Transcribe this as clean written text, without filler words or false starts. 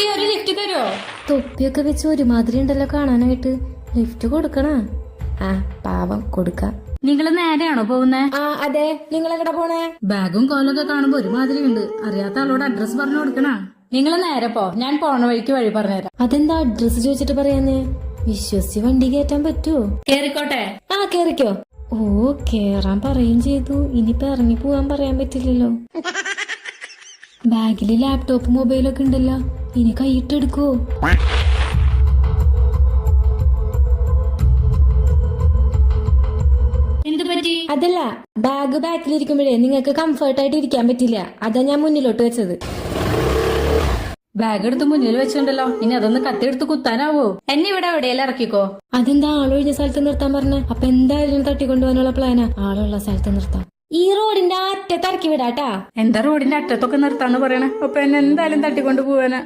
കുട്ടി ഒരു ലിഫ്റ്റ് തരുമോ? തൊപ്പിയൊക്കെ വെച്ച് ഒരുമാതിരി ഉണ്ടല്ലോ കാണാനായിട്ട്. ലിഫ്റ്റ് കൊടുക്കണ? ആ പാവം കൊടുക്കാം. നിങ്ങള് നേരെയാണോ പോകുന്നേ? ആ അതെ. നിങ്ങൾ എവിടെ പോണേ? ബാഗും കോലൊക്കെ കാണുമ്പോ ഒരുമാതിരി ഉണ്ട്. അറിയാത്ത ആളോട് അഡ്രസ് പറഞ്ഞു കൊടുക്കണ. നിങ്ങൾ നേരെ പോ, ഞാൻ പോണ വഴിക്ക് വഴി പറഞ്ഞുതരാം. അതെന്താ അഡ്രസ് ചോദിച്ചിട്ട് പറയാന്നേ? വിശ്വസിച്ച് വണ്ടി കയറ്റാൻ പറ്റുമോ? കേറിക്കോട്ടെ. ആ കേറിക്കോ. ഓ കേറാൻ പറയും ചെയ്തു. ഇനിയിപ്പോ ഇറങ്ങി പോവാൻ പറയാൻ പറ്റില്ലല്ലോ. ബാഗില് ലാപ്ടോപ്പ് മൊബൈലൊക്കെ ഉണ്ടല്ലോ. ഇനി കൈയിട്ടെടുക്കോ? എന്ത് പറ്റി? അതല്ല, ബാഗ് ബാക്കിലിരിക്കുമ്പോഴേ നിങ്ങൾക്ക് കംഫർട്ടായിട്ട് ഇരിക്കാൻ പറ്റില്ല. അതാ ഞാൻ മുന്നിലോട്ട് വെച്ചത്. ബാഗ് എടുത്ത് മുന്നിൽ വെച്ചിട്ടുണ്ടല്ലോ, ഇനി അതൊന്ന് കത്തിയെടുത്ത് കുത്താനാവോ? എന്നെ ഇവിടെ എവിടെയെല്ലാം ഇറക്കിക്കോ. അതെന്താ ആളൊഴിഞ്ഞ സ്ഥലത്ത് നിർത്താൻ പറഞ്ഞ? അപ്പൊ എന്തായാലും തട്ടിക്കൊണ്ടുപോകാനുള്ള പ്ലാനാ. ആളുള്ള സ്ഥലത്ത് നിർത്താം. ഈ റോഡിന്റെ അറ്റത്ത് ഇറക്കി വിടാട്ടാ. എന്താ റോഡിന്റെ അറ്റത്തൊക്കെ നിർത്താന്ന് പറയണേ? അപ്പൊ എന്നെ എന്തായാലും തട്ടിക്കൊണ്ട് പോവാനാ.